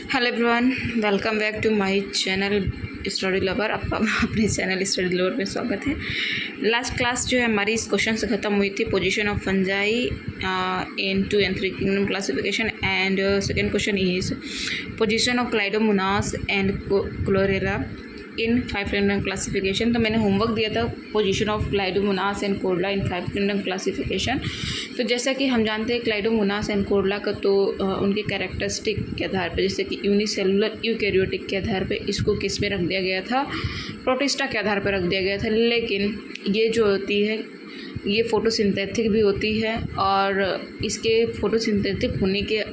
Hello everyone, welcome back to my channel study lover. आपका अपने channel study lover में स्वागत है। लास्ट क्लास जो है हमारी इस क्वेश्चन से ख़त्म हुई थी, position of fungi in 2 and 3 kingdom classification. And second question is position of Chlamydomonas and Chlorella in 5 kingdom classification. तो मैंने होमवर्क दिया था position of Chlamydomonas and Chlorella in 5 kingdom classification. तो जैसा कि हम जानते हैं क्लाइडोमोनास एंड कोरला का तो उनके कैरेक्टरिस्टिक के आधार पर, जैसे कि यूनिसेलुलर यूकैरियोटिक के आधार पे इसको किस में रख दिया गया था, प्रोटिस्टा के आधार पर रख दिया गया था। लेकिन ये जो होती है ये फ़ोटोसिंथेटिक भी होती है और इसके फ़ोटोसिंथेटिक होने के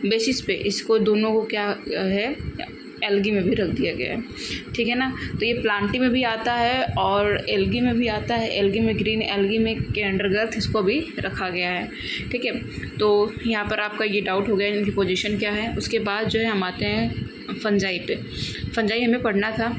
बेसिस पे इसको दोनों को क्या है एल्गी में भी रख दिया गया है, ठीक है ना। तो ये प्लांटी में भी आता है और एल्गी में भी आता है। एल्गी में ग्रीन एल्गी में कैंडरगर्थ इसको भी रखा गया है, ठीक है। तो यहाँ पर आपका ये डाउट हो गया इनकी पोजीशन क्या है। उसके बाद जो है हम आते हैं फंजाई पे। फंजाई हमें पढ़ना था,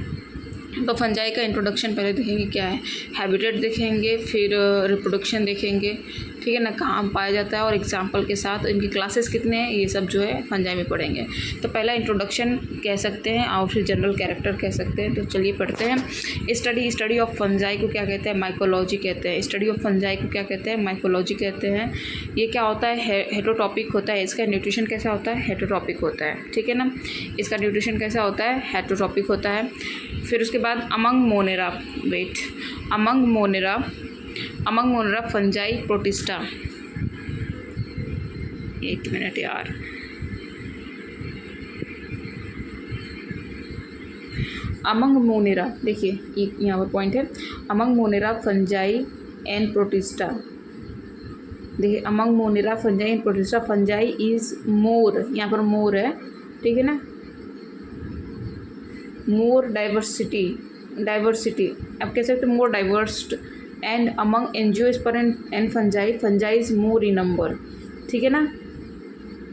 तो फंजाई का इंट्रोडक्शन पहले देखेंगे क्या है, हैबिटेट देखेंगे, फिर रिप्रोडक्शन देखेंगे, ठीक है ना, कहाँ पाया जाता है और एग्जाम्पल के साथ इनकी क्लासेस कितने हैं ये सब जो है फंजाई में पढ़ेंगे। तो पहला इंट्रोडक्शन कह सकते हैं और फिर जनरल कैरेक्टर कह सकते हैं। तो चलिए पढ़ते हैं। स्टडी ऑफ फंजाई को क्या कहते हैं, माइकोलॉजी कहते हैं। स्टडी ऑफ फंजाई को क्या कहते हैं, माइकोलॉजी कहते हैं। ये क्या होता है, हेटेरोटॉपिक होता है। इसका न्यूट्रिशन कैसा होता है, हेटेरोटॉपिक होता है, ठीक है ना। इसका न्यूट्रिशन कैसा होता है, हेटेरोटॉपिक होता है। फिर उसके बाद अमंग मोनेरा फंजाई प्रोटिस्टा। एक मिनट यार, अमंग मोनेरा, देखिए यहाँ पर पॉइंट है, among Monera fungi and Protista. देखिए among Monera fungi and Protista, fungi is more, यहाँ पर मोर है, ठीक है ना, मोर डाइवर्सिटी आप कह सकते हैं more diversed and among angiosperm and fungi is more in number, ठीक है ना।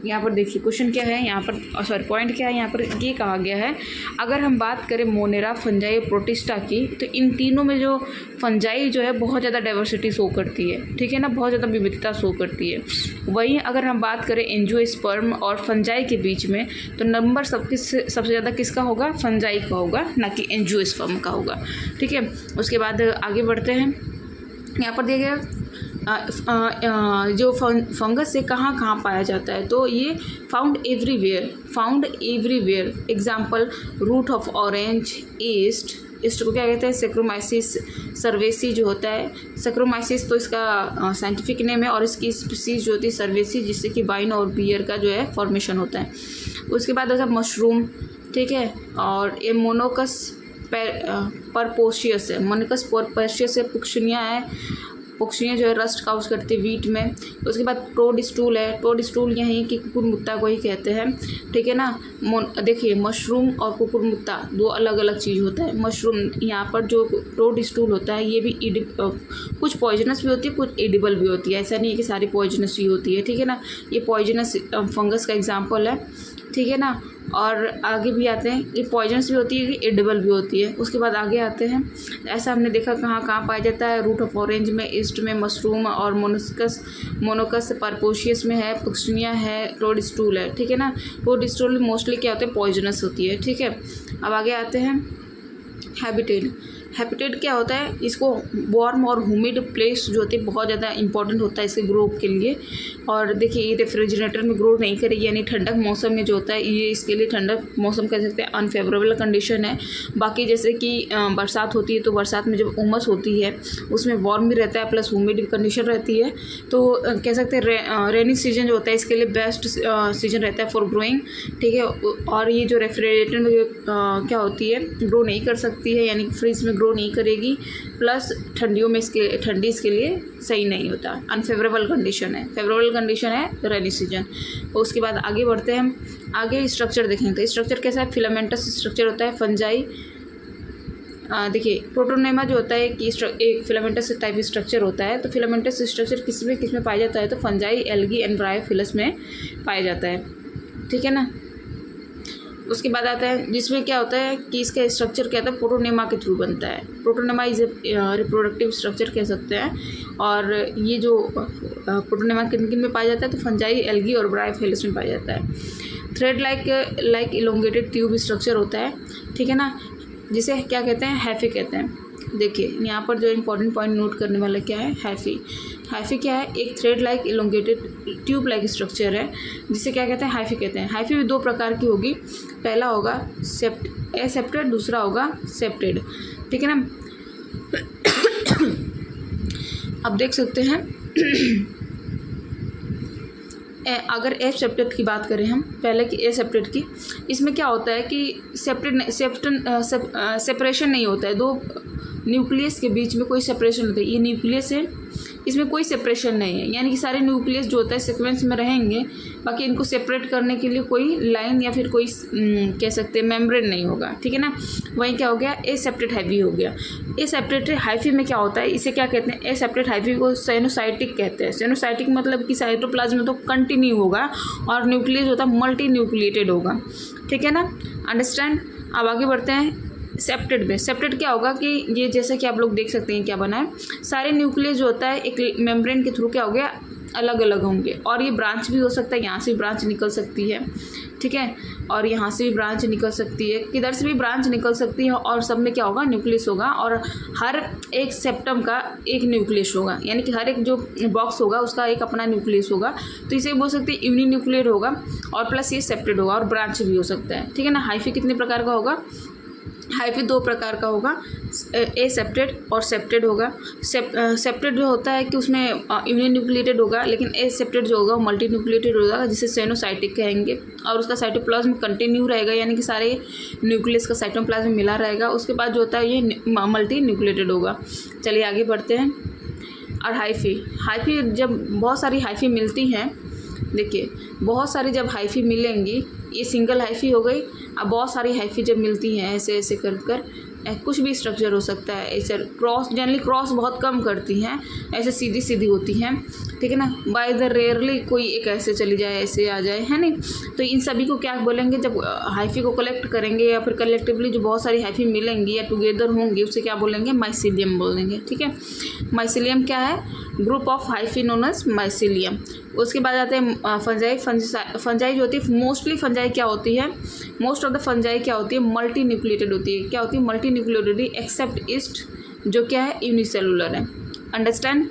यहाँ पर देखिए क्वेश्चन क्या है, यहाँ पर सॉरी पॉइंट क्या है, यहाँ पर ये कहा गया है अगर हम बात करें मोनेरा फंजाई प्रोटिस्टा की, तो इन तीनों में जो फंजाई जो है बहुत ज़्यादा डाइवर्सिटी शो करती है, ठीक है ना, बहुत ज़्यादा विविधता शो करती है। वहीं अगर हम बात करें एंजियोस्पर्म और फंजाई के बीच में, तो नंबर सबसे ज़्यादा किसका होगा, फंजाई का होगा, ना कि एंजियोस्पर्म का होगा, ठीक है। उसके बाद आगे बढ़ते हैं। यहाँ पर दिया गया जो फंगस से कहाँ कहाँ पाया जाता है, तो ये found everywhere. Example root of orange yeast को क्या कहते हैं, सेक्रोमाइसिस सर्वेसी जो होता है, सेक्रोमाइसिस तो इसका साइंटिफिक नेम है और इसकी स्पीसीज जो होती है सर्वेसी, जिससे कि वाइन और बियर का जो है फॉर्मेशन होता है। उसके बाद होता है मशरूम, ठीक है, और ये मोनोकस परपोशियस है, मोनोकस परपोशियस है, पुक्शनियाँ जो है रस्ट काउज करती है वीट में। उसके बाद टोड स्टूल है, टोड स्टूल यहीं की कुकुरमुत्ता को ही कहते हैं, ठीक है ना। देखिए मशरूम और कुकुरमुत्ता दो अलग अलग चीज़ होता है। मशरूम यहाँ पर जो टोड स्टूल होता है ये भी कुछ पॉइजनस भी होती है, कुछ एडिबल भी होती है, ऐसा नहीं है कि सारी पॉइजनस ही होती है, ठीक है ना। ये पॉइजनस फंगस का एग्जाम्पल है, ठीक है ना। और आगे भी आते हैं, ये पॉइजनस भी होती है, ये एडिबल भी होती है। उसके बाद आगे आते हैं, ऐसा हमने देखा कहाँ कहाँ पाया जाता है, रूट ऑफ ऑरेंज में, ईस्ट में मशरूम और मोनोकस परपोशियस में है, पुक्शनिया है, टोड स्टूल है, ठीक है ना। टोड स्टूल मोस्टली क्या होते हैं, पॉइजनस होती है, ठीक है। अब आगे आते हैं हैबिटेट क्या होता है, इसको वार्म और ह्यूमिड प्लेस जो होती है बहुत ज़्यादा इंपॉर्टेंट होता है इसके ग्रो के लिए। और देखिए ये रेफ्रिजरेटर में ग्रो नहीं करेगी, यानी ठंडक मौसम में जो होता है ये इसके लिए ठंडक मौसम कह सकते हैं अनफेवरेबल कंडीशन है। बाकी जैसे कि बरसात होती है तो बरसात में जब उमस होती है उसमें वार्म भी रहता है प्लस ह्यूमिड कंडीशन रहती है, तो कह सकते हैं रेनी सीजन जो होता है इसके लिए बेस्ट सीजन रहता है फॉर ग्रोइंग, ठीक है। और ये जो रेफ्रिजरेटर में क्या होती है ग्रो नहीं कर सकती है, यानी फ्रिज में ग्रो नहीं करेगी, प्लस ठंडियों में ठंडी इसके लिए सही नहीं होता, अनफेवरेबल कंडीशन है। फेवरेबल कंडीशन है रेनी सीजन। उसके बाद आगे बढ़ते हैं हम, आगे स्ट्रक्चर देखेंगे। तो स्ट्रक्चर कैसा है, फिलामेंटस स्ट्रक्चर होता है फंजाई। देखिए प्रोटोनेमा जो होता है कि एक फिलामेंटस टाइप स्ट्रक्चर होता है। तो फिलामेंटस स्ट्रक्चर किस में पाया जाता है, तो फंजाई, एल्गी एंड ब्रायोफिलस में पाया जाता है, ठीक है ना। उसके बाद आता है जिसमें क्या होता है कि इसका स्ट्रक्चर क्या होता है, प्रोटोनेमा के थ्रू बनता है। प्रोटोनेमा इज रिप्रोडक्टिव स्ट्रक्चर कह सकते हैं। और ये जो प्रोटोनेमा किन किन में पाया जाता है, तो फंजाई, एल्गी और ब्रायोफाइलस में पाया जाता है। Thread like elongated tube structure होता है, ठीक है ना, जिसे क्या कहते हैं, हैफी कहते हैं। देखिए यहाँ पर जो इंपॉर्टेंट पॉइंट नोट करने वाला क्या है, हैफी। हैफी क्या है, एक thread like elongated tube like structure है, जिसे क्या कहते हैं, हैफी कहते हैं। हैफी भी दो प्रकार की होगी, पहला होगा एसेप्टेड, दूसरा होगा सेप्टेड, ठीक है ना। अब देख सकते हैं अगर एसेप्टेड की बात करें हम पहले की एसेप्टेड की, इसमें क्या होता है कि सेपरेशन नहीं होता है, दो न्यूक्लियस के बीच में कोई सेपरेशन होता है। ये न्यूक्लियस है, इसमें कोई सेपरेशन नहीं है, यानी कि सारे न्यूक्लियस जो होता है सीक्वेंस में रहेंगे, बाकी इनको सेपरेट करने के लिए कोई लाइन या फिर कोई कह सकते हैं मेम्ब्रेन नहीं होगा, ठीक है ना। वहीं क्या हो गया, एसेप्टेड हैफी हो गया। एसेप्टेड हैफी में क्या होता है, इसे क्या कहते हैं, एसेप्टेड हैफी को सेनोसाइटिक कहते हैं। सेनोसाइटिक मतलब कि साइटोप्लाज्म में तो कंटिन्यू होगा और न्यूक्लियस होता है मल्टी न्यूक्लिएटेड होगा, ठीक है ना, अंडरस्टैंड। अब आगे बढ़ते हैं सेप्टेड में। सेप्टेड क्या होगा कि ये जैसे कि आप लोग देख सकते हैं क्या बना है, सारे न्यूक्लियस जो होता है एक मेम्ब्रेन के थ्रू क्या हो गया, अलग अलग होंगे। और ये ब्रांच भी हो सकता है, यहाँ से भी ब्रांच निकल सकती है, ठीक है, और यहाँ से भी ब्रांच निकल सकती है, किधर से भी ब्रांच निकल सकती है। और सब में क्या होगा, न्यूक्लियस होगा, और हर एक सेप्टम का एक न्यूक्लियस होगा, यानी कि हर एक जो बॉक्स होगा उसका एक अपना न्यूक्लियस होगा। तो इसे बोल सकते हैं यूनि न्यूक्लियर होगा, और प्लस ये सेप्टेड होगा, और ब्रांच भी हो सकता है, ठीक है ना। हाइफी कितने प्रकार का होगा, हाइफी दो प्रकार का होगा, एसेप्टेड और सेप्टेड होगा। सेप्टेड जो होता है कि उसमें यूनि न्यूक्लिएटेड होगा, लेकिन एसेप्टेड जो होगा वो मल्टी न्यूक्लिएटेड होगा, जिसे सेनोसाइटिक कहेंगे। और उसका साइटोप्लाज्म कंटिन्यू रहेगा, यानी कि सारे न्यूक्लियस का साइटोप्लाज्म मिला रहेगा। उसके बाद जो होता है ये मल्टी न्यूक्लिएटेड होगा। चलिए आगे बढ़ते हैं। और हाइफी जब बहुत सारी हाइफी मिलती हैं, देखिए बहुत सारी जब हाइफी मिलेंगी, ये सिंगल हाइफी हो गई। अब बहुत सारी हाइफी जब मिलती हैं ऐसे ऐसे कर कुछ भी स्ट्रक्चर हो सकता है, ऐसे क्रॉस, जनरली क्रॉस बहुत कम करती हैं, ऐसे सीधी सीधी होती हैं, ठीक है ना। बाय द रेयरली कोई एक ऐसे चली जाए, ऐसे आ जाए, है नहीं। तो इन सभी को क्या बोलेंगे, जब हाइफी को कलेक्ट करेंगे या फिर कलेक्टिवली जो बहुत सारी हाइफी मिलेंगी या टुगेदर होंगी, उसे क्या बोलेंगे, माइसीलियम बोलेंगे, ठीक है। माइसीलियम क्या है, group of hyphae known as mycelium. उसके बाद आते हैं फंजाई। फंजाई जो होती है, मोस्टली फंजाई क्या होती है, मोस्ट ऑफ द फंजाई क्या होती है, मल्टी न्यूक्लिएटेड होती है। क्या होती है, मल्टी न्यूक्लिएटेड, एक्सेप्ट ईस्ट जो क्या है, यूनिसेलुलर है, अंडरस्टैंड।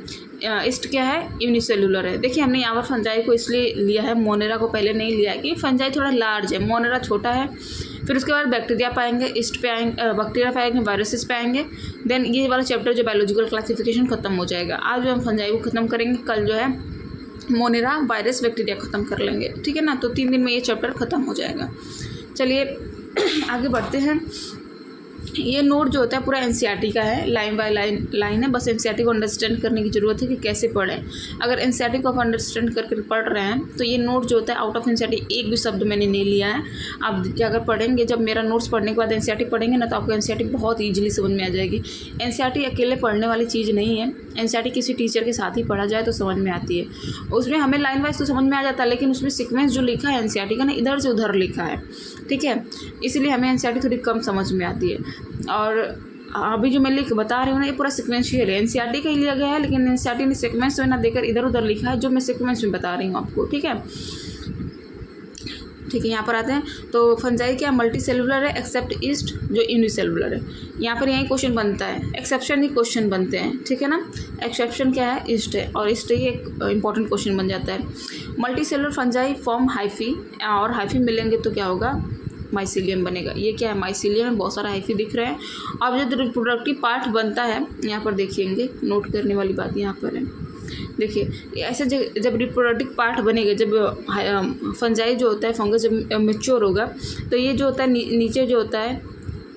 ईस्ट क्या है, यूनिसेलुलर है। देखिए हमने यहाँ पर फंजाई को इसलिए लिया है, मोनेरा को पहले नहीं लिया है कि फंजाई थोड़ा लार्ज है, मोनेरा छोटा है। फिर उसके बाद बैक्टीरिया पाएंगे, ईस्ट पे आएंगे, बैक्टीरिया पाएंगे, वायरसेस पे आएंगे। देन ये वाला चैप्टर जो बायोलॉजिकल क्लासिफिकेशन खत्म हो जाएगा। आज जो हम फंजाई को खत्म करेंगे, कल जो है मोनेरा, वायरस, बैक्टीरिया खत्म कर लेंगे, ठीक है ना। तो 3 दिन में ये चैप्टर खत्म हो जाएगा। चलिए आगे बढ़ते हैं। ये नोट जो होता है पूरा एनसीईआरटी का है, लाइन बाय लाइन है। बस एनसीईआरटी को अंडरस्टैंड करने की ज़रूरत है कि कैसे पढ़ें। अगर एनसीईआरटी को आप अंडरस्टैंड करके पढ़ रहे हैं तो ये नोट जो होता है आउट ऑफ एनसीईआरटी एक भी शब्द मैंने नहीं लिया है। आप अगर पढ़ेंगे, जब मेरा नोट्स पढ़ने के बाद एनसीईआरटी पढ़ेंगे ना, तो आपको एनसीईआरटी बहुत ईजिली समझ में आ जाएगी। एनसीईआरटी अकेले पढ़ने वाली चीज़ नहीं है, एनसीईआरटी किसी टीचर के साथ ही पढ़ा जाए तो समझ में आती है। उसमें हमें लाइन वाइज तो समझ में आ जाता है, लेकिन उसमें सीक्वेंस जो लिखा है एनसीईआरटी का ना, इधर से उधर लिखा है, ठीक है, इसलिए हमें एनसीईआरटी थोड़ी कम समझ में आती है। और अभी जो मैं बता रही हूँ ना, ये पूरा सीक्वेंशियल है, एनसीईआरटी का ही लिया गया है, लेकिन एनसीईआरटी ने सीक्वेंस में ना देकर इधर उधर लिखा है, जो मैं सीक्वेंस में बता रही हूँ आपको, ठीक है। ठीक है, यहाँ पर आते हैं। तो फंजाई क्या मल्टी सेलुलर है, एक्सेप्ट ईस्ट जो यूनिसेलुलर है। यहाँ पर यही क्वेश्चन बनता है, एक्सेप्शन ही क्वेश्चन बनते हैं, ठीक है ना। एक्सेप्शन क्या है, ईस्ट है, और ईस्ट ही एक इंपॉर्टेंट क्वेश्चन बन जाता है। Multi cellular fungi form hyphae, और हाइफी मिलेंगे तो क्या होगा, माइसीलियम बनेगा। ये क्या है, माइसीलियम में बहुत सारा हाइफी दिख रहे हैं। अब जो रिप्रोडक्टिव पार्ट बनता है, यहाँ पर देखिएंगे, नोट करने वाली बात यहाँ पर है। देखिए ऐसे जब रिप्रोडक्टिव पार्ट बनेगा, जब फंजाई जो होता है, फंगस जब मैच्योर होगा, तो ये जो होता है नीचे जो होता है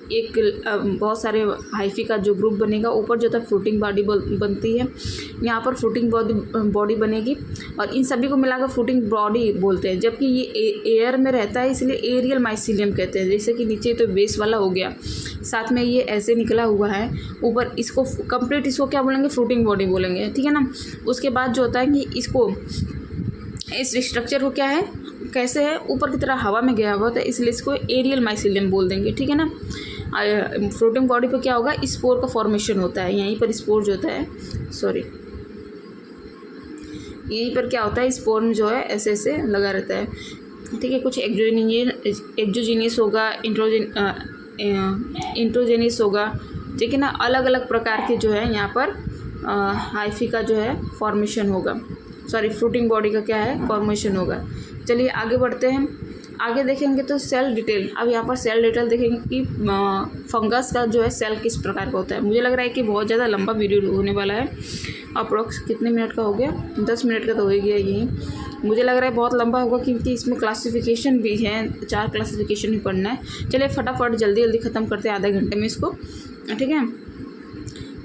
एक बहुत सारे हाइफी का जो ग्रुप बनेगा, ऊपर जो होता है फ्रूटिंग बॉडी बनती है, यहाँ पर फ्रूटिंग बॉडी बनेगी, और इन सभी को मिलाकर फ्रूटिंग बॉडी बोलते हैं। जबकि ये एयर में रहता है, इसलिए एरियल माइसीलियम कहते हैं। जैसे कि नीचे तो बेस वाला हो गया, साथ में ये ऐसे निकला हुआ है ऊपर, इसको कंप्लीट इसको क्या बोलेंगे, फ्रूटिंग बॉडी बोलेंगे, ठीक है ना। उसके बाद जो होता है कि इसको, इस स्ट्रक्चर को क्या है, कैसे है, ऊपर की तरह हवा में गया हुआ होता है, इसलिए इसको एरियल माइसीलियम बोल देंगे, ठीक है ना। फ्लोटिंग बॉडी पे क्या होगा, स्पोर का फॉर्मेशन होता है, यहीं पर स्पोर जो होता है, सॉरी यहीं पर क्या होता है, स्पोर में जो है ऐसे ऐसे लगा रहता है, ठीक है। कुछ एक्जोजीनियस होगा, इंट्रोजेनियस होगा, ठीक है ना। अलग अलग प्रकार के जो है यहाँ पर हाइफी का जो है फॉर्मेशन होगा, सॉरी फ्रूटिंग बॉडी का क्या है फॉर्मेशन होगा। चलिए आगे बढ़ते हैं, आगे देखेंगे तो सेल डिटेल। अब यहाँ पर सेल डिटेल देखेंगे कि फंगस का जो है सेल किस प्रकार का होता है। मुझे लग रहा है कि बहुत ज़्यादा लंबा वीडियो होने वाला है, अप्रोक्स कितने मिनट का हो गया, 10 मिनट का तो हो ही गया यही। मुझे लग रहा है बहुत लंबा होगा क्योंकि इसमें क्लासिफिकेशन भी है, 4 क्लासिफिकेशन ही पढ़ना है। चलिए फटाफट जल्दी जल्दी ख़त्म करते हैं आधे घंटे में इसको, ठीक है।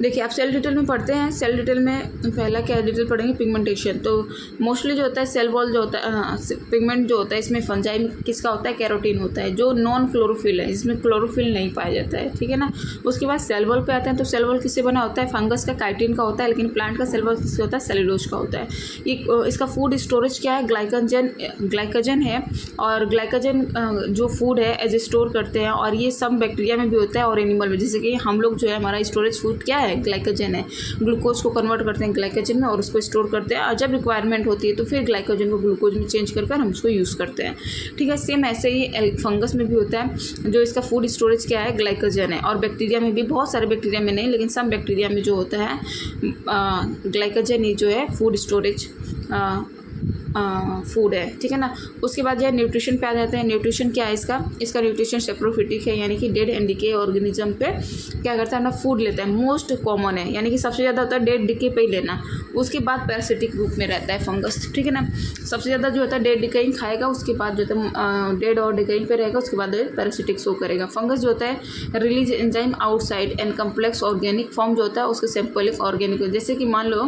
देखिए आप सेल डिटेल में पढ़ते हैं, सेल डिटेल में पहला क्या डिटेल पढ़ेंगे, पिगमेंटेशन। तो मोस्टली जो होता है सेल वॉल जो होता है, पिगमेंट जो होता है इसमें फंजाई में किसका होता है, कैरोटीन होता है, जो नॉन क्लोरोफिल है, इसमें क्लोरोफिल नहीं पाया जाता है, ठीक है ना। उसके बाद सेल वॉल पे आते हैं, तो सेल वॉल किससे बना होता है, फंगस का, काइटिन का होता है, लेकिन प्लांट का सेल वॉल किससे होता है, सेलुलोज का होता है। इसका फूड स्टोरेज क्या है, ग्लाइकोजन है, और ग्लाइकोजन जो फूड है एज स्टोर करते हैं, और ये सब बैक्टीरिया में भी होता है और एनिमल में। जैसे कि हम लोग जो है हमारा स्टोरेज फूड क्या है, ग्लाइकोजन है, ग्लूकोज को कन्वर्ट करते हैं ग्लाइकोजन में और उसको स्टोर करते हैं, और जब रिक्वायरमेंट होती है तो फिर ग्लाइकोजन को ग्लूकोज में चेंज कर हम उसको यूज़ करते हैं, ठीक है। सेम ऐसे ही फंगस में भी होता है, जो इसका फूड स्टोरेज क्या है, ग्लाइकोजन है, और बैक्टीरिया में भी, बहुत सारे बैक्टीरिया में नहीं लेकिन सब बैक्टीरिया में जो होता है ग्लाइकोजन ही जो है फूड स्टोरेज फूड है, ठीक है ना। उसके बाद यह न्यूट्रिशन पे आ जाते हैं। न्यूट्रिशन क्या है इसका न्यूट्रिशन सेप्रोफिटिक है, यानी कि डेड एंड डिके ऑर्गेनिज्म पे क्या करता है, अपना फूड लेता है। मोस्ट कॉमन है, यानी कि सबसे ज़्यादा होता है डेड डिके पे ही लेना, उसके बाद पैरासिटिक रूप में रहता है फंगस, ठीक है ना। सबसे ज़्यादा जो होता है डेड डिकेइंग खाएगा, उसके बाद जो होता है डेड और डिकेइंग पे रहेगा, उसके बाद पैरासिटिक शो करेगा। फंगस जो होता है release enzyme outside and complex organic form जो होता है उसके सिंपलिक ऑर्गेनिक। जैसे कि मान लो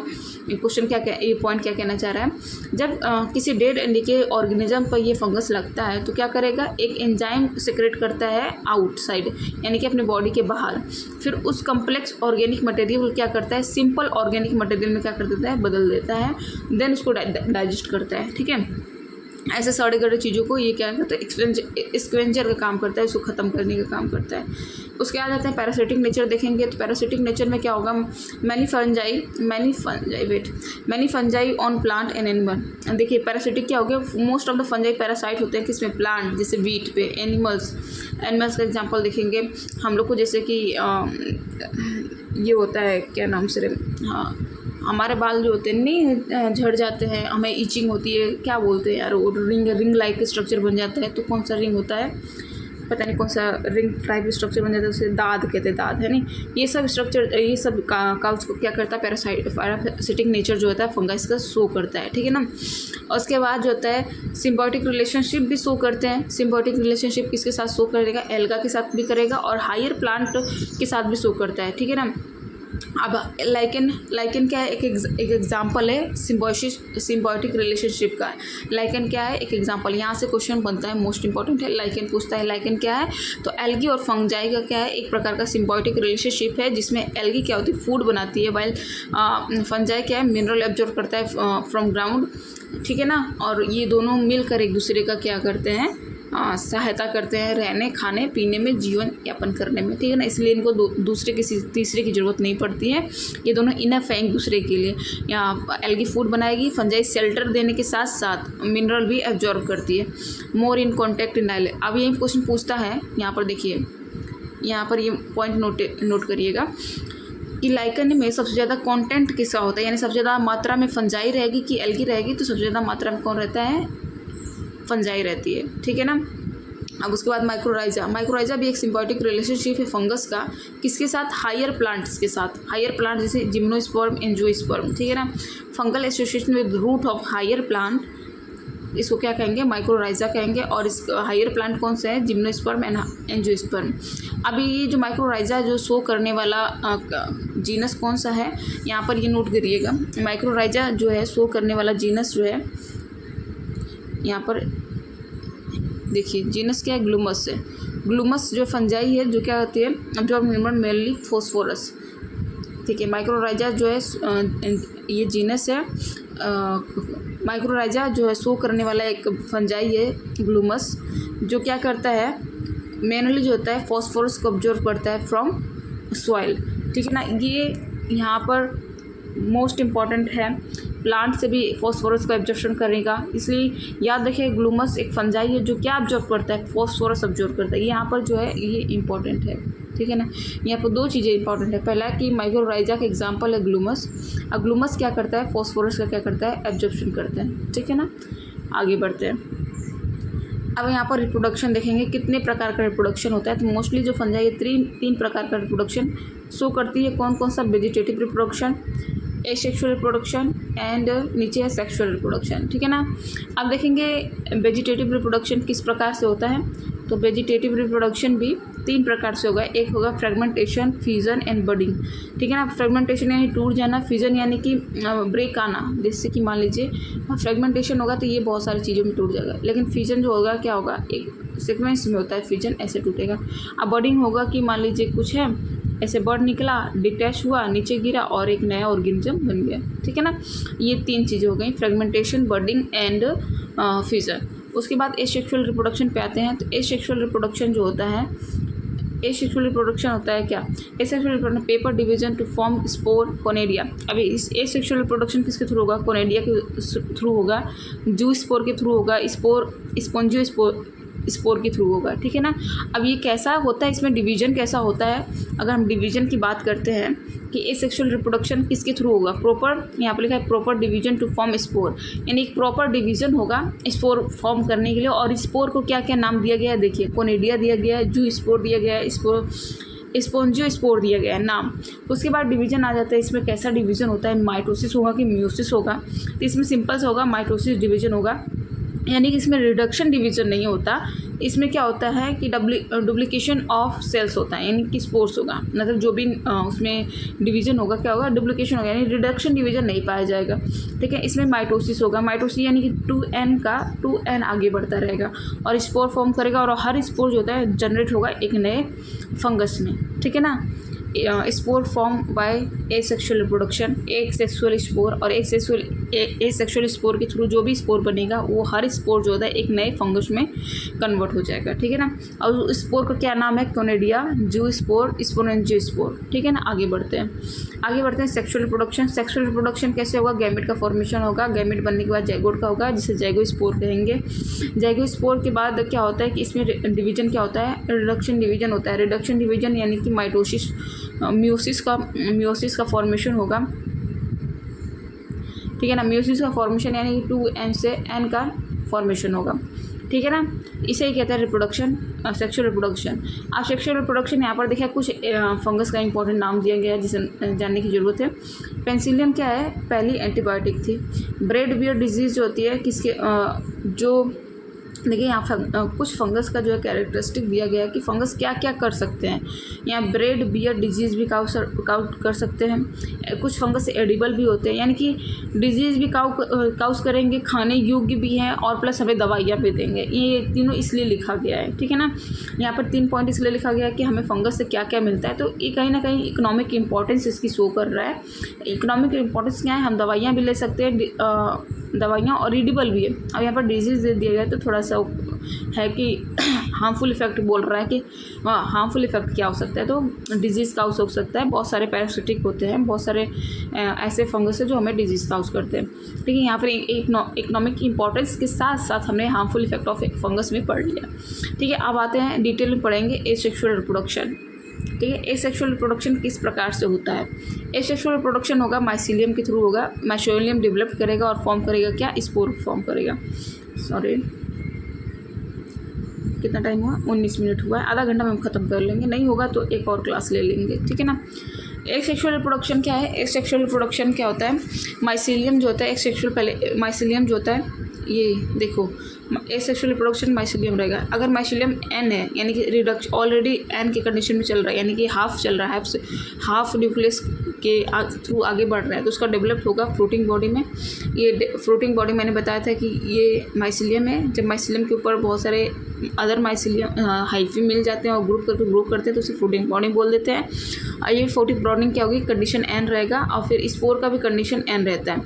क्वेश्चन ये पॉइंट क्या कहना चाह रहा है, जब किसी डेड एंड डिके ऑर्गेनिज्म पर ये फंगस लगता है तो क्या करेगा, एक एंजाइम सिक्रेट करता है आउटसाइड, यानी कि अपने बॉडी के बाहर, फिर उस कम्प्लेक्स ऑर्गेनिक मटेरियल क्या करता है, सिंपल ऑर्गेनिक मटेरियल में क्या कर देता है, बदल देता है, देन उसको डाइजेस्ट करता है, ठीक है। ऐसे सड़े गड़े चीज़ों को ये क्या करता है, स्क्वेंजर का काम करता है, उसको ख़त्म करने का काम करता है। उसके आ जाते हैं पैरासिटिक नेचर देखेंगे, तो पैरासिटिक नेचर में क्या होगा, many fungi on plant and animal. देखिए पैरासिटिक क्या हो गया, most of the fungi parasite होते हैं किसमें, प्लांट, जैसे वीट पे, एनिमल्स का एग्जांपल देखेंगे हम लोग को, जैसे कि ये होता है क्या नाम से, हाँ हमारे बाल जो होते हैं नहीं झड़ जाते हैं, हमें ईचिंग होती है, क्या बोलते हैं यार, वो रिंग लाइक स्ट्रक्चर बन जाता है, तो कौन सा रिंग होता है, पता नहीं कौन सा रिंग टाइप स्ट्रक्चर बन जाता है, उसे दाद कहते हैं, दाद है नहीं, ये सब स्ट्रक्चर, ये सब का उसको क्या करता है, पैरासिटिक नेचर जो होता है फंगस का शो करता है, ठीक है ना। और उसके बाद जो होता है सिम्बायोटिक रिलेशनशिप भी शो करते हैं। सिम्बायोटिक रिलेशनशिप किसके साथ शो करेगा, एल्गा के साथ भी करेगा और हायर प्लांट के साथ भी शो करता है, ठीक है ना। अब लाइकन क्या है, एक एग्जांपल है सिम्बायोटिक रिलेशनशिप का। लाइकन क्या है, एक एग्जांपल, यहाँ से क्वेश्चन बनता है, मोस्ट इंपॉर्टेंट है। लाइकन पूछता है लाइकन क्या है, तो एल्गी और फंजाई का क्या है, एक प्रकार का सिम्बायोटिक रिलेशनशिप है, जिसमें एल्गी क्या होती है, फूड बनाती है, वाइल फंजाई क्या है, मिनरल एब्जॉर्ब करता है फ्रॉम ग्राउंड, ठीक है ना। और ये दोनों मिलकर एक दूसरे का क्या करते हैं, सहायता करते हैं रहने, खाने पीने में, जीवन यापन करने में, ठीक है ना। इसलिए इनको दूसरे किसी तीसरे की ज़रूरत नहीं पड़ती है, ये दोनों इनफ है एक दूसरे के लिए। यहाँ एल्गी फूड बनाएगी, फंजाई शेल्टर देने के साथ साथ मिनरल भी एब्जॉर्ब करती है। मोर इन कॉन्टैक्ट इन डायले। अब यही क्वेश्चन पूछता है, यहाँ पर देखिए, यहाँ पर ये पॉइंट नोट करिएगा कि लाइकन में सबसे ज़्यादा कंटेंट किसका होता है, यानी सबसे ज़्यादा मात्रा में फंजाई रहेगी कि एल्गी रहेगी, तो सबसे ज़्यादा मात्रा में कौन रहता है, फंजाई रहती है, ठीक है ना। अब उसके बाद माइक्रोराइजा भी एक सिम्बायोटिक रिलेशनशिप है फंगस का, किसके साथ, हायर प्लांट्स के साथ। हायर प्लांट जैसे जिम्नोस्पर्म, एंजियोस्पर्म, ठीक है ना। Fungal association with root of higher plant, इसको क्या कहेंगे, माइक्रोराइजा कहेंगे। और इस हायर प्लांट कौन सा है, जिम्नोस्पर्म एंड एंजियोस्पर्म। अभी ये जो माइक्रोराइजा जो शो करने वाला जीनस कौन सा है, यहाँ पर ये नोट करिएगा। माइक्रोराइजा जो है शो करने वाला जीनस जो है, यहाँ पर देखिए जीनस क्या है, ग्लूमस है। ग्लूमस जो फंजाई है, जो क्या होती है, अब्जॉर्ब ह्यूमन मेनली फॉस्फोरस, ठीक है। माइक्रोराइजा जो है ये जीनस है माइक्रोराइजा जो है शो करने वाला एक फंजाई है ग्लूमस, जो क्या करता है मैनुअली जो होता है फॉस्फोरस को ऑब्जर्व करता है फ्रॉम सॉइल, ठीक है ना। ये यहाँ पर मोस्ट इम्पॉर्टेंट है, प्लांट से भी फॉस्फोरस का ऑब्जर्वेशन करेगा, इसलिए याद रखिए ग्लूमस एक फंजाई है जो क्या ऑब्जर्व करता है, फॉस्फोरस ऑब्जर्व करता है। यहाँ पर जो है ये इंपॉर्टेंट है, ठीक है ना। यहाँ पर दो चीज़ें इंपॉर्टेंट है, पहला कि माइक्रोराइजा का एग्जांपल है ग्लूमस, और ग्लूमस क्या करता है फॉस्फोरस का क्या करता है ऑब्जर्वेशन करता है, ठीक है ना। आगे बढ़ते हैं। अब यहाँ पर रिप्रोडक्शन देखेंगे कितने प्रकार का रिप्रोडक्शन होता है। तो मोस्टली जो फंजाई है तीन प्रकार का रिप्रोडक्शन शो करती है। कौन कौन सा? Vegetative reproduction, asexual reproduction and नीचे है सेक्सुअल रिप्रोडक्शन, ठीक है ना। अब देखेंगे वेजिटेटिव रिप्रोडक्शन किस प्रकार से होता है। तो वेजिटेटिव रिप्रोडक्शन भी तीन प्रकार से होगा। एक होगा फ्रेगमेंटेशन, फ्यूजन एंड बडिंग, ठीक है ना। फ्रेगमेंटेशन यानी टूट जाना, फ्यूजन यानी कि ब्रेक आना, जैसे कि मान लीजिए फ्रेगमेंटेशन होगा तो ये बहुत सारी चीज़ों में टूट जाएगा, लेकिन फ्यूजन जो होगा क्या होगा एक सीक्वेंस में होता है, फ्यूजन ऐसे टूटेगा। अब बडिंग होगा कि मान लीजिए कुछ है ऐसे बर्ड निकला, डिटैच हुआ, नीचे गिरा और एक नया ऑर्गेनिज्म बन गया, ठीक है ना। ये तीन चीज़ें हो गई, फ्रेगमेंटेशन, बडिंग एंड फ्यूजन। उसके बाद एसेक्सुअल रिप्रोडक्शन पे आते हैं। तो एसेक्सुअल रिप्रोडक्शन जो होता है, एसेक्सुअल रिप्रोडक्शन होता है क्या? Asexual reproduction paper division to form spore conidia. अभी इस एसेक्सुअल रिप्रोडक्शन किसके थ्रू होगा? कोनेडिया के थ्रू होगा, जू स्पोर के थ्रू होगा, स्पोंजियो स्पोर के थ्रू होगा, ठीक है ना। अब ये कैसा होता है, इसमें डिवीजन कैसा होता है? अगर हम डिवीजन की बात करते हैं कि एसेक्सुअल रिप्रोडक्शन किसके थ्रू होगा? प्रॉपर, यहाँ पर लिखा है proper division to form spore, यानी एक प्रॉपर डिवीजन होगा स्पोर फॉर्म करने के लिए। और स्पोर को क्या क्या नाम दिया गया है देखिए, कोनेडिया दिया गया है, जू स्पोर दिया गया है, स्पोंजियो स्पोर दिया गया है नाम। उसके बाद डिवीजन आ जाता है, इसमें कैसा डिवीजन होता है, माइटोसिस होगा कि म्यूसिस होगा? तो इसमें सिंपल सा होगा, माइटोसिस डिवीजन होगा, यानी कि इसमें रिडक्शन डिवीजन नहीं होता। इसमें क्या होता है कि डुप्लीकेशन ऑफ सेल्स होता है, यानी कि स्पोर्स होगा, मतलब जो भी उसमें डिवीजन होगा क्या होगा, डुप्लीकेशन होगा, यानी रिडक्शन डिवीजन नहीं पाया जाएगा, ठीक है। इसमें माइटोसिस होगा, माइटोसिस यानी कि 2n आगे बढ़ता रहेगा और स्पोर फॉर्म करेगा, और हर स्पोर जो होता है जनरेट होगा एक नए फंगस में, ठीक है ना। Spore form by asexual reproduction, एक सेक्सुअल स्पोर और एक सेक्सुअल स्पोर के थ्रू जो भी स्पोर बनेगा वो हर स्पोर जो होता है एक नए फंगस में कन्वर्ट हो जाएगा, ठीक है ना। और उस स्पोर का क्या नाम है? कोनेडिया, जू स्पोर, स्पोरेंजियो स्पोर, ठीक है ना। आगे बढ़ते हैं सेक्सुअल रिप्रोडक्शन। सेक्सुअल रिप्रोडक्शन कैसे होगा? गैमेट का फॉर्मेशन होगा, गैमेट बनने के बाद जाइगोट का होगा, जिसे जाइगोस्पोर कहेंगे। जाइगोस्पोर के बाद क्या होता है कि इसमें डिवीजन क्या होता है? रिडक्शन डिवीजन होता है। रिडक्शन डिवीजन यानी कि माइटोसिस म्यूसिस का फॉर्मेशन होगा, ठीक है ना। म्यूसिस का फॉर्मेशन यानी 2n से n का फॉर्मेशन होगा, ठीक है ना। इसे ही कहते हैं रिप्रोडक्शन, सेक्सुअल रिप्रोडक्शन। अब सेक्सुअल रिप्रोडक्शन यहाँ पर देखिए कुछ फंगस का इंपॉर्टेंट नाम दिया गया है जिसे जानने की ज़रूरत है। पेनिसिलियम क्या है? पहली एंटीबायोटिक थी। ब्रेड बियर डिजीज़ जो होती है किसके जो देखिए यहाँ कुछ फंगस का जो है कैरेक्टरिस्टिक दिया गया है कि फंगस क्या क्या कर सकते हैं। यहाँ ब्रेड बियर डिजीज़ भी काउट कर सकते हैं। कुछ फंगस एडिबल भी होते हैं, यानी कि डिजीज़ भी काउस करेंगे, खाने योग्य भी हैं और प्लस हमें दवाइयाँ भी देंगे। ये तीनों इसलिए लिखा गया है, ठीक है ना। यहाँ पर 3 पॉइंट इसलिए लिखा गया है कि हमें फंगस से क्या क्या मिलता है। तो ये कहीं ना कहीं इकोनॉमिक इंपॉर्टेंस इसकी शो कर रहा है। इकोनॉमिक इंपॉर्टेंस क्या है? हम दवाइयाँ भी ले सकते हैं, दवाइयाँ और रीडेबल भी है। अब यहाँ पर डिजीज़ दे दिया गया तो थोड़ा सा है कि हार्मफुल इफेक्ट बोल रहा है कि हार्मफुल इफेक्ट क्या हो सकता है। तो डिजीज़ काउस हो सकता है, बहुत सारे पैरासिटिक होते हैं, बहुत सारे ऐसे फंगस है जो हमें डिजीज़ काउस करते हैं, ठीक है। यहाँ पर इकोनॉमिक इंपॉर्टेंस के साथ साथ हमने हार्मफुल इफेक्ट ऑफ फंगस भी पढ़ लिया, ठीक है। अब आते हैं डिटेल में पढ़ेंगे एसेक्सुअल रिप्रोडक्शन, ठीक है। एसेक्सुअल रिप्रोडक्शन किस प्रकार से होता है? एसेक्सुअल रिप्रोडक्शन होगा माइसीलियम के थ्रू होगा। माइसीलियम डेवलप करेगा और फॉर्म करेगा क्या? स्पोर फॉर्म करेगा। सॉरी, कितना टाइम हुआ? 19 मिनट हुआ है, आधा घंटा में हम ख़त्म कर लेंगे, नहीं होगा तो एक और क्लास ले लेंगे, ठीक है ना। एसेक्सुअल रिप्रोडक्शन क्या है? एसेक्सुअल रिप्रोडक्शन क्या होता है? माइसीलियम जो होता है एसेक्सुअल, पहले माइसीलियम जो होता है ये देखो एसेक्सुअल रिप्रोडक्शन माइसीलियम रहेगा। अगर माइसीलियम n है यानी कि रिडक्शन ऑलरेडी n के कंडीशन में चल रहा है, यानी कि हाफ चल रहा है, हाफ न्यूक्लियस के थ्रू आगे बढ़ रहा है, तो उसका डेवलप होगा फ्रूटिंग बॉडी में। ये फ्रूटिंग बॉडी मैंने बताया था कि ये माइसीलियम है। जब माइसीलियम के ऊपर बहुत सारे अदर माइसीलियम हाइफी मिल जाते हैं और ग्रुप करके ग्रो करते हैं तो उसे फ्रूटिंग बॉडी बोल देते हैं। और ये फ्रूटिंग बॉडी क्या होगी? कंडीशन n रहेगा और फिर स्पोर का भी कंडीशन n रहता है।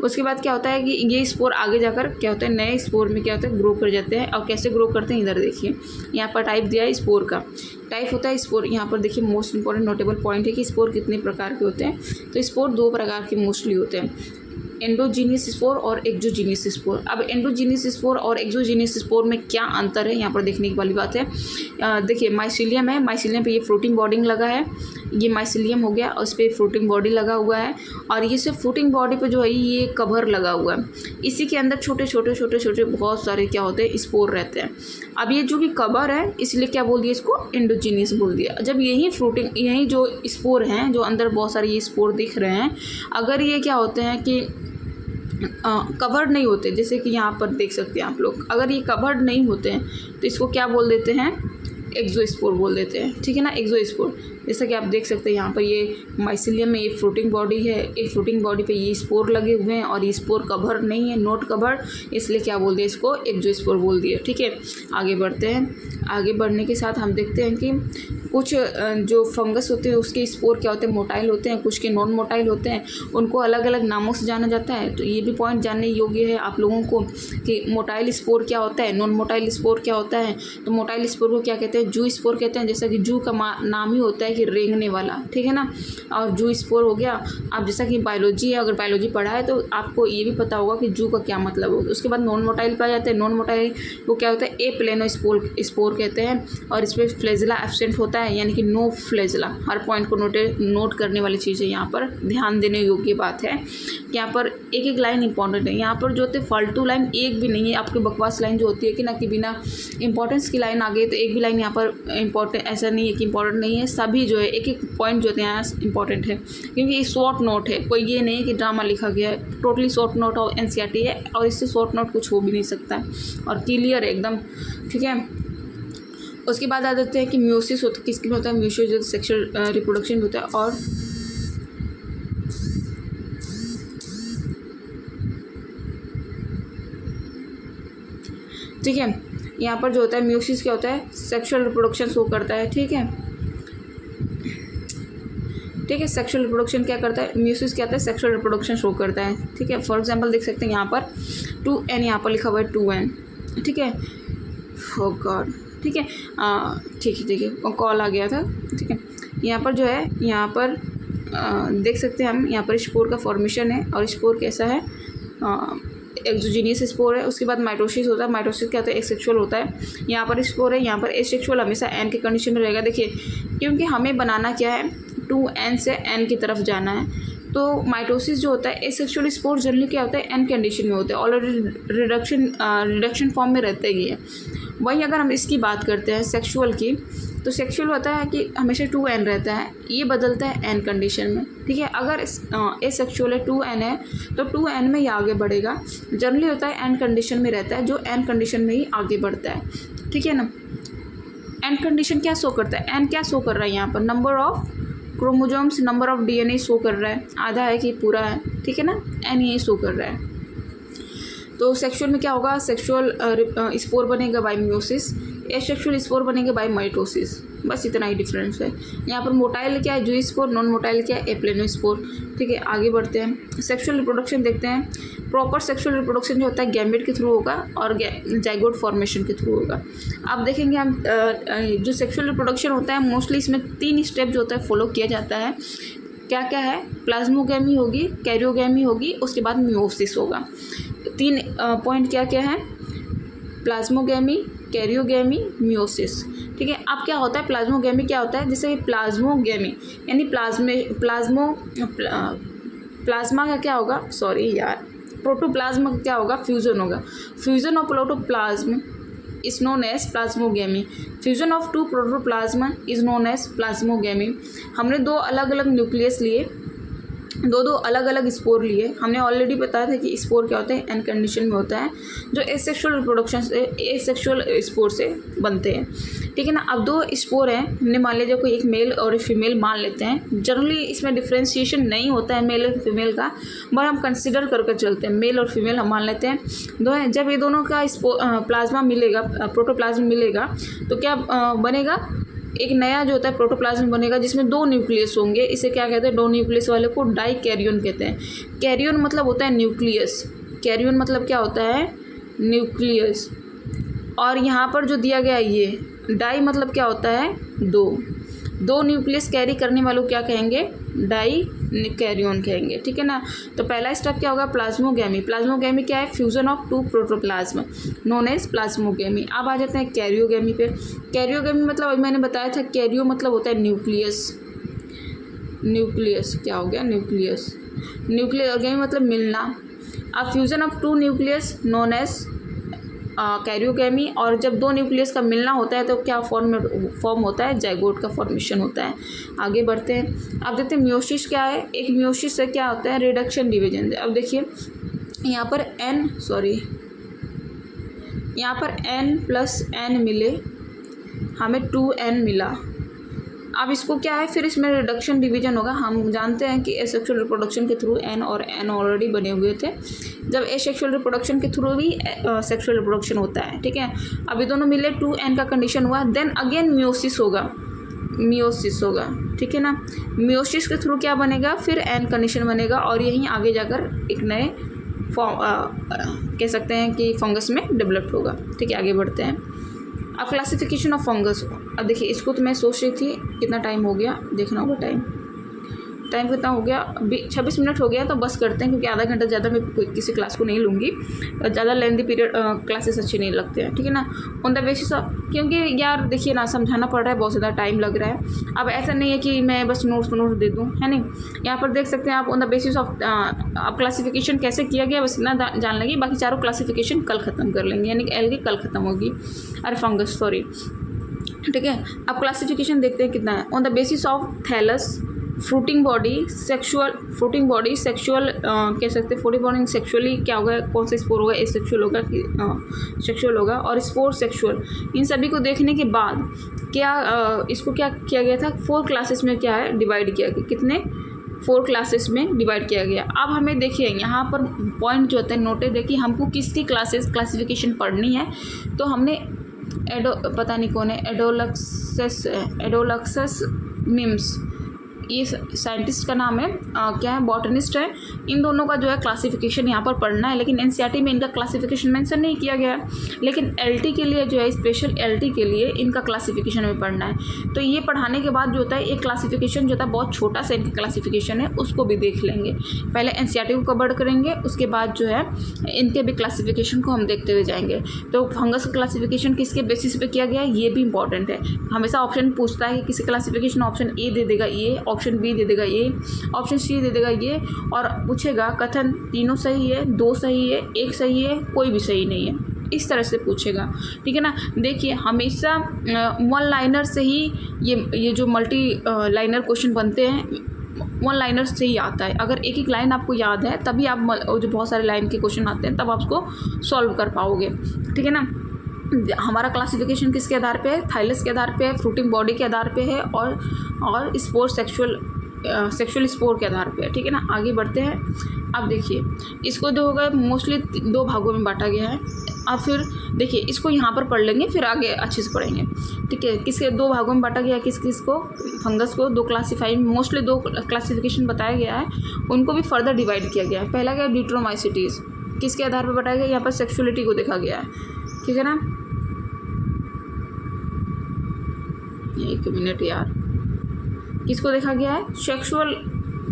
उसके बाद क्या होता है कि ये स्पोर आगे जाकर क्या होता है, नए स्पोर में क्या होता है, ग्रो कर जाते हैं। और कैसे ग्रो करते हैं इधर देखिए, यहाँ पर टाइप दिया है स्पोर का। टाइप होता है स्पोर, यहाँ पर देखिए मोस्ट इंपॉर्टेंट नोटेबल पॉइंट है कि स्पोर कितने प्रकार के होते हैं। तो स्पोर 2 प्रकार के मोस्टली होते हैं, एंडोजीनियस स्पोर और एक्सोजीनियस स्पोर। अब एंडोजीनियस स्पोर और एक्सोजीनियस स्पोर में क्या अंतर है, यहाँ पर देखने की वाली बात है। देखिए माइसीलियम है, माइसीलियम पे ये फ्रूटिंग बॉडी लगा है, ये माइसीलियम हो गया और उस पर फ्रूटिंग बॉडी लगा हुआ है। और ये सिर्फ फ्रूटिंग बॉडी पे जो है ये कवर लगा हुआ है, इसी के अंदर छोटे छोटे बहुत सारे क्या होते हैं, स्पोर रहते हैं। अब ये जो कि कवर है इसलिए क्या बोल दिया, इसको एंडोजीनियस बोल दिया। जब यही जो स्पोर हैं, जो अंदर बहुत सारे ये स्पोर दिख रहे हैं, अगर ये क्या होते हैं कि कवर्ड नहीं होते, जैसे कि यहाँ पर देख सकते हैं आप लोग, अगर ये कवर्ड नहीं होते हैं तो इसको क्या बोल देते हैं, एक्सोस्पोर बोल देते हैं, ठीक है ना, एक्सोस्पोर। जैसा कि आप देख सकते हैं यहाँ पर ये माइसीलियम में एक फ्रूटिंग बॉडी है, एक फ्रूटिंग बॉडी पे ये स्पोर लगे हुए हैं और ये स्पोर कवर नहीं है, नॉट कवर्ड, इसलिए क्या बोल दिया, इसको एक्सोस्पोर बोल दिया। ठीक है, आगे बढ़ते हैं। आगे बढ़ने के साथ हम देखते हैं कि कुछ जो फंगस होते हैं उसके स्पोर क्या होते हैं, मोटाइल होते हैं, कुछ के नॉन मोटाइल होते हैं, उनको अलग अलग नामों से जाना जाता है। तो ये भी पॉइंट जानने योग्य है आप लोगों को कि मोटाइल स्पोर क्या होता है, नॉन मोटाइल स्पोर क्या होता है। तो मोटाइल स्पोर को क्या कहते हैं, जू स्पोर कहते हैं, जैसा कि जू का नाम ही होता है कि रेंगने वाला, ठीक है ना। और जू स्पोर हो गया। आप जैसा कि बायोलॉजी है, अगर बायोलॉजी पढ़ा है तो आपको ये भी पता होगा कि जू का क्या मतलब होगा। उसके बाद नॉन मोटाइल पे आ जाते हैं। नॉन मोटाइल वो क्या होता है, ए प्लेनो स्पोर कहते हैं और इस पर फ्लेजिला एब्सेंट होता है, यानी कि नो फ्लेजिला। हर पॉइंट को नोट करने वाली चीज़ है, यहाँ पर ध्यान देने योग्य बात है। यहाँ पर एक एक लाइन इंपॉर्टेंट है। यहाँ पर जो होते फालतू लाइन एक भी नहीं है, आपकी बकवास लाइन जो होती है कि ना कि बिना इंपॉर्टेंस की लाइन आ गई तो एक भी लाइन यहाँ पर इंपॉर्टेंट, ऐसा नहीं है कि इंपॉर्टेंट नहीं है, सभी जो है एक एक पॉइंट जो होते हैं यहाँ इंपॉर्टेंट है, क्योंकि ये शॉर्ट नोट है, कोई ये नहीं है कि ड्रामा लिखा गया है। टोटली शॉर्ट नोट और एनसीईआरटी है और इससे शॉर्ट नोट कुछ हो भी नहीं सकता है और क्लियर है एकदम, ठीक है। उसके बाद आ जाते हैं कि म्यूसिस होता है, किसके में होता है, म्यूसिस जो सेक्सुअल रिप्रोडक्शन होता है। और ठीक है, यहाँ पर जो होता है म्यूसिस क्या होता है, सेक्सुअल रिप्रोडक्शन शो करता है, ठीक है। ठीक है, सेक्सुअल रिप्रोडक्शन क्या करता है, म्यूसिस क्या होता है, सेक्सुअल रिप्रोडक्शन शो करता है, ठीक है। फॉर एग्जांपल देख सकते हैं यहाँ पर 2N, यहाँ पर लिखा हुआ है 2N, ठीक है। ओह गॉड, ठीक है, ठीक है, कॉल आ गया था, ठीक है। यहाँ पर जो है, यहाँ पर देख सकते हैं हम, यहाँ पर स्पोर का फॉर्मेशन है और स्पोर कैसा है, एक्सोजीनियस स्पोर है। उसके बाद माइटोसिस होता है। माइटोसिस क्या होता है, एसेक्सुअल होता है। यहाँ पर स्पोर है, यहाँ पर एसेक्सुअल हमेशा एन के कंडीशन में रहेगा। देखिए, क्योंकि हमें बनाना क्या है, 2N से N की तरफ जाना है, तो माइटोसिस जो होता है, एसेक्सुअल स्पोर जनरली क्या होता है, N कंडीशन में होता है, ऑलरेडी रिडक्शन फॉर्म में रहते ही है। वही अगर हम इसकी बात करते हैं सेक्सुअल की, तो सेक्सुअल होता है कि हमेशा 2N रहता है, ये बदलता है N कंडीशन में, ठीक है। अगर एसेक्सुअल है 2N है तो 2N में ही आगे बढ़ेगा। जनरली होता है N कंडीशन में रहता है, जो N कंडीशन में ही आगे बढ़ता है, ठीक है ना। N कंडीशन क्या शो करता है, N क्या शो कर रहा है, यहाँ पर number of chromosomes, number of DNA show कर रहा है, आधा है कि पूरा है, ठीक है ना, N ये शो कर रहा है। तो सेक्सुअल में क्या होगा, सेक्सुअल स्पोर बनेगा बाय म्यूसिस, एसेक्सुअल स्पोर बनेगा बाय माइटोसिस, बस इतना ही डिफरेंस है। यहाँ पर मोटाइल क्या है, जू स्पोर, नॉन मोटाइल क्या है, एप्लेनो स्पोर, ठीक है। आगे बढ़ते हैं, सेक्सुअल रिप्रोडक्शन देखते हैं। प्रॉपर सेक्सुअल रिप्रोडक्शन जो होता है गैमेट के थ्रू होगा और जाइगोट फॉर्मेशन के थ्रू होगा। अब देखेंगे हम जो सेक्सुअल रिप्रोडक्शन होता है मोस्टली इसमें 3 स्टेप जो होता है फॉलो किया जाता है। क्या क्या है, प्लाज्मोगैमी होगी, कैरियोगैमी होगी, उसके बाद मियोसिस होगा। 3 पॉइंट क्या क्या है, प्लाज्मोगैमी, कैरियोगैमी, मियोसिस, ठीक है। अब क्या होता है, प्लाज्मोगैमी क्या होता है, जैसे प्लाज्मोगैमी यानी प्लाज्मा का क्या होगा, सॉरी यार, प्रोटोप्लाज्म का क्या होगा, फ्यूजन होगा। Fusion of protoplasm is known as plasmogamy. Fusion of 2 protoplasm is known as plasmogamy. हमने 2 अलग अलग न्यूक्लियस लिए, 2 अलग अलग स्पोर लिए। हमने ऑलरेडी बताया था कि स्पोर क्या होता है, N कंडीशन में होता है, जो एसेक्सुअल रिप्रोडक्शन से, एसेक्सुअल स्पोर से बनते हैं, ठीक है ना। अब 2 स्पोर हैं, हमने मान लीजिए कोई एक मेल और एक फीमेल मान लेते हैं। जनरली इसमें डिफ्रेंशिएशन नहीं होता है मेल और फीमेल का, बट हम कंसिडर करके चलते हैं, मेल और फीमेल हम मान लेते हैं 2 हैं। जब ये दोनों का प्लाज्मा मिलेगा, प्रोटोप्लाज्म मिलेगा, तो क्या बनेगा, एक नया जो होता है प्रोटोप्लाज्म बनेगा जिसमें 2 न्यूक्लियस होंगे। इसे क्या कहते हैं? 2 न्यूक्लियस वाले को डाइकैरियोन कहते हैं। कैरियोन मतलब होता है न्यूक्लियस, कैरियोन मतलब क्या होता है? न्यूक्लियस। और यहाँ पर जो दिया गया है ये डाई मतलब क्या होता है? 2 न्यूक्लियस कैरी करने वालों क्या कहेंगे? डाई कैरियोन कहेंगे, ठीक है ना। तो पहला स्टेप क्या होगा? प्लाज्मोगैमी। प्लाज्मोगैमी क्या है? Fusion of 2 protoplasm known as plasmogamy. अब आ जाते हैं कैरियोगैमी पे। कैरियोगैमी मतलब अभी मैंने बताया था, कैरियो मतलब होता है न्यूक्लियस, न्यूक्लियस क्या हो गया? न्यूक्लियस। न्यूक्लियोगैमी मतलब मिलना। अब fusion of 2 nucleus known as karyogamy. और जब 2 न्यूक्लियस का मिलना होता है तो क्या फॉर्म होता है? जाइगोट का फॉर्मेशन होता है। आगे बढ़ते हैं। अब देखते हैं मियोसिस क्या है। एक मियोसिस से क्या होता है? Reduction division. अब देखिए यहाँ पर यहाँ पर n+n मिले, हमें 2n मिला। अब इसको क्या है? फिर इसमें रिडक्शन डिवीजन होगा। हम जानते हैं कि एसेक्सुअल रिप्रोडक्शन के थ्रू n और n ऑलरेडी बने हुए थे। जब एसेक्सुअल रिप्रोडक्शन के थ्रू भी सेक्सुअल रिप्रोडक्शन होता है, ठीक है। अभी दोनों मिले, 2n का कंडीशन हुआ, देन अगेन मियोसिस होगा, ठीक है ना। मियोसिस के थ्रू क्या बनेगा? फिर n कंडीशन बनेगा और यहीं आगे जाकर एक नए फॉर्म कह सकते हैं कि फंगस में डेवलप होगा, ठीक है। आगे बढ़ते हैं। अब क्लासिफिकेशन ऑफ फंगस। अब देखिए इसको तो मैं सोच रही थी, कितना टाइम हो गया देखना होगा। टाइम कितना हो गया? 26 मिनट हो गया। तो बस करते हैं क्योंकि आधा घंटा ज़्यादा मैं किसी क्लास को नहीं लूँगी, ज़्यादा लेंथी पीरियड क्लासेस अच्छे नहीं लगते हैं, ठीक है ना। ऑन द बेसिस ऑफ, क्योंकि यार देखिए ना, समझाना पड़ रहा है, बहुत ज़्यादा टाइम लग रहा है। अब ऐसा नहीं है कि मैं बस नोट्स दे दूँ, है नहीं। यहाँ पर देख सकते हैं आप, ऑन द बेसिस ऑफ अब क्लासिफिकेशन कैसे किया गया बस इतना जान लेंगे। बाकी चारों क्लासिफिकेशन कल ख़त्म कर लेंगे, यानी कि एल्गी कल ख़त्म होगी, अरे फंगस सॉरी, ठीक है। अब क्लासिफिकेशन देखते हैं कितना है। On the basis of thallus, fruiting body sexual कह सकते हैं। फ्रूटिंग बॉडी सेक्सुअली क्या होगा? कौन सा स्पोर होगा? एसेक्सुअल होगा कि सेक्सुअल होगा? और स्पोर सेक्सुअल। इन सभी को देखने के बाद क्या इसको क्या किया गया था? 4 क्लासेस में क्या है? डिवाइड किया गया। कितने? 4 क्लासेस में डिवाइड किया गया। अब हमें देखिए यहाँ पर पॉइंट जो होता है नोटेड है कि हमको किसकी क्लासिफिकेशन पढ़नी है। तो हमने पता नहीं कौन है, एडोलक्सस मिम्स, ये साइंटिस्ट का नाम है, क्या है? बॉटनिस्ट है। इन दोनों का जो है क्लासिफिकेशन यहाँ पर पढ़ना है, लेकिन एनसीईआरटी में इनका क्लासिफिकेशन मेंशन नहीं किया गया है। लेकिन एलटी के लिए जो है, स्पेशल एलटी के लिए इनका क्लासिफिकेशन में पढ़ना है। तो ये पढ़ाने के बाद जो होता है, एक क्लासिफिकेशन जो होता है बहुत छोटा सा इनका क्लासिफिकेशन है, उसको भी देख लेंगे। पहले एनसीईआरटी को कवर करेंगे, उसके बाद जो है इनके भी क्लासिफिकेशन को हम देखते हुए जाएंगे। तो फंगस का क्लासिफिकेशन किसके बेसिस पे किया गया है, ये भी इंपॉर्टेंट है। हमेशा ऑप्शन पूछता है कि किसी क्लासिफिकेशन, ऑप्शन ए दे देगा ये, ऑप्शन बी दे देगा ये, ऑप्शन सी दे देगा ये, और पूछेगा कथन 3 सही है, 2 सही है, 1 सही है, कोई भी सही नहीं है, इस तरह से पूछेगा, ठीक है ना। देखिए हमेशा 1 लाइनर से ही ये जो मल्टी लाइनर क्वेश्चन बनते हैं 1 लाइनर से ही आता है। अगर एक लाइन आपको याद है तभी आप जो बहुत सारे लाइन के क्वेश्चन आते हैं तब आप उसको सॉल्व कर पाओगे, ठीक है ना। हमारा क्लासिफिकेशन किसके आधार पे है? थाइलस के आधार पे है, फ्रूटिंग बॉडी के आधार पे है, और स्पोर सेक्सुअल स्पोर के आधार पे है, ठीक है ना। आगे बढ़ते हैं। अब देखिए इसको जो होगा मोस्टली 2 भागों में बांटा गया है। अब फिर देखिए इसको यहाँ पर पढ़ लेंगे, फिर आगे अच्छे से पढ़ेंगे, ठीक है। किसके 2 भागों में बांटा गया है? किस को? फंगस को 2 क्लासीफाई, मोस्टली 2 क्लासिफिकेशन बताया गया है, उनको भी फर्दर डिवाइड किया गया है। पहला क्या? डिट्रोमाइसिटीज़, किसके आधार पर बताया गया? यहाँ पर सेक्सुअलिटी को देखा गया है, ठीक है ना। 1 मिनट यार, किसको देखा गया है?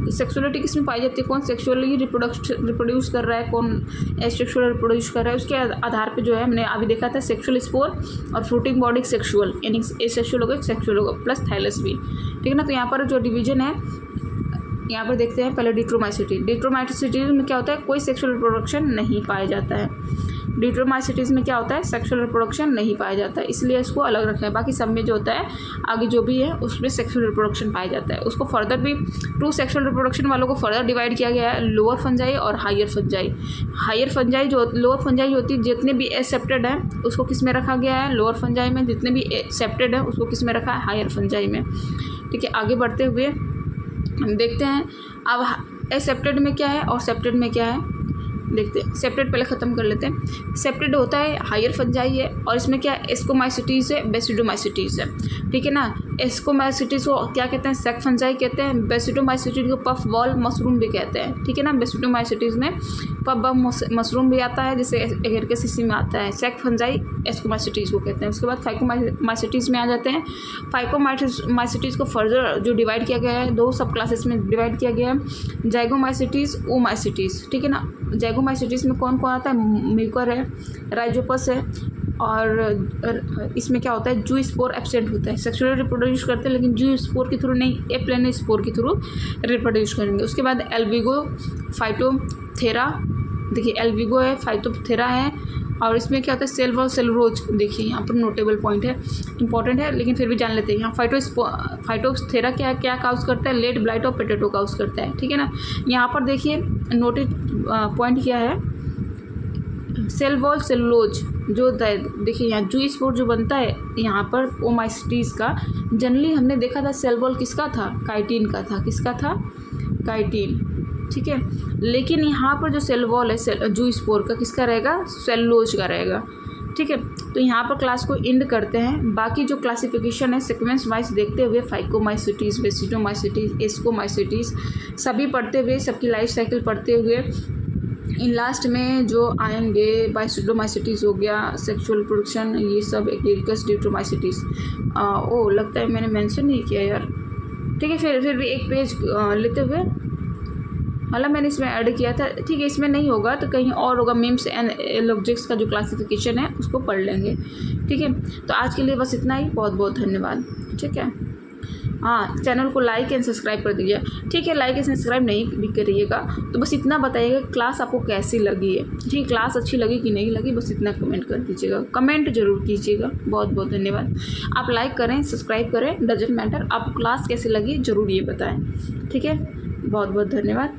सेक्सुअलिटी किसमें पाई जाती है? कौन सेक्सुअली रिप्रोड्यूस कर रहा है, कौन एसेक्सुअल रिप्रोड्यूस कर रहा है, उसके आधार पे जो है हमने अभी देखा था सेक्सुअल स्पोर और फ्रूटिंग बॉडी सेक्सुअल, यानी एसेक्सुअल होगा, सेक्सुअल होगा, प्लस थाइलस भी, ठीक है ना। तो यहाँ पर जो डिवीजन है, यहाँ पर देखते हैं पहले डिट्रोमाइसिटीज में क्या होता है? कोई सेक्सुअल रिप्रोडक्शन नहीं पाया जाता है। डिट्रोमाइसिटीज में क्या होता है? सेक्सुअल रिप्रोडक्शन नहीं पाया जाता है, इसलिए इसको अलग रखा है। बाकी सब में जो होता है आगे जो भी है उसमें सेक्सुअल रिप्रोडक्शन पाया जाता है। उसको फर्दर भी 2 सेक्सुअल रिप्रोडक्शन वालों को फर्दर डिवाइड किया गया है, लोअर फंजाई और हायर फंजाई। लोअर फंजाई होती है, जितने भी एक्सेप्टेड हैं उसको किस में रखा गया है? लोअर फंजाई में। जितने भी एक्सेप्टेड हैं उसको किस में रखा है? हायर फंजाई में, ठीक है। आगे बढ़ते हुए हम देखते हैं अब एक्सेप्टेड में क्या है और सेप्टेड में क्या है। देखते हैं। सेप्टेड पहले ख़त्म कर लेते हैं। सेप्टेड होता है हायर फंजाई है, और इसमें क्या है, एस्कोमाइसिटीज़ है, बेसिडोमाइसिटीज़ है, ठीक है ना। एस्कोमाइसिटीज़ को क्या कहते हैं, सेक फंजाई कहते हैं। बेसिडोमाइसिटीज़ को पफ बॉल मशरूम भी कहते हैं, ठीक है ना। बेसिडोमाइसिटीज़ में पफ बॉल मशरूम भी आता है, जैसे एगेरकेसिसी में आता है। सेक फंजाई एस्कोमाइसिटीज़ को कहते हैं। उसके बाद फाइकोमाइसिटीज़ में आ जाते हैं। फाइकोमाइसिटीज़ को फर्दर जो डिवाइड किया गया है, 2 सब क्लासेस में डिवाइड किया गया है, जाइगोमाइसिटीज़, ओमाइसिटीज़, ठीक है ना। जाइगोमाइसिटीज़ में कौन कौन आता है, म्यूकर है, राइजोपस है, और इसमें क्या होता है, जू स्पोर एब्सेंट होता है। सेक्सुअली रिप्रोड्यूस करते हैं लेकिन जू स्पोर के थ्रू नहीं, एप्लेन स्पोर के थ्रू रिप्रोड्यूस करेंगे। उसके बाद एल्विगो, फाइटोथेरा, देखिए एल्विगो है, फाइटोथेरा है, और इसमें क्या होता है, सेल वॉल सेलुलोज, देखिए यहाँ पर नोटेबल पॉइंट है, इंपॉर्टेंट है, लेकिन फिर भी जान लेते हैं। यहाँ फाइटोथेरा क्या काउज करता है, लेड ब्लाइट और पोटैटो काउज करता है, ठीक है ना। यहाँ पर देखिए नोटिस पॉइंट क्या है, सेल वॉल सेलुलोज जो देखिए यहाँ जू स्पोर जो बनता है यहाँ पर ओमाइसिटीज़ का, जनरली हमने देखा था सेल वॉल किसका था, काइटिन का था। किसका था, काइटिन, ठीक है। लेकिन यहाँ पर जो सेल वॉल है जू स्पोर का, किसका रहेगा, सेलुलोज का रहेगा, ठीक है। तो यहाँ पर क्लास को एंड करते हैं। बाकी जो क्लासिफिकेशन है सीक्वेंस वाइज देखते हुए, फाइकोमाइसिटीज़, बेसिडोमाइसिटीज़, एस्कोमाइसिटीज़ सभी पढ़ते हुए, सबकी लाइफ साइकिल पढ़ते हुए, इन लास्ट में जो आएंगे बाइसिडोमाइसिटीज़ हो गया, सेक्सुअल प्रोडक्शन, ये सब एगेरिकस ड्यूटोमाइसिटीज़। ओ लगता है मैंने मेंशन नहीं किया यार, ठीक है। फिर भी एक पेज लेते हुए, मतलब मैंने इसमें ऐड किया था, ठीक है। इसमें नहीं होगा तो कहीं और होगा, मिम्स एंड एलोजिक्स का जो क्लासिफिकेशन है उसको पढ़ लेंगे, ठीक है। तो आज के लिए बस इतना ही, बहुत बहुत धन्यवाद, ठीक है। हाँ, चैनल को लाइक एंड सब्सक्राइब कर दीजिए, ठीक है। लाइक एंड सब्सक्राइब नहीं भी करिएगा तो बस इतना बताइएगा क्लास आपको कैसी लगी है, ठीक है। क्लास अच्छी लगी कि नहीं लगी, बस इतना कमेंट कर दीजिएगा, कमेंट जरूर कीजिएगा। बहुत बहुत धन्यवाद। आप लाइक करें, सब्सक्राइब करें, डजंट मैटर, आपको क्लास कैसी लगी ज़रूर ये बताएं, ठीक है। बहुत बहुत धन्यवाद।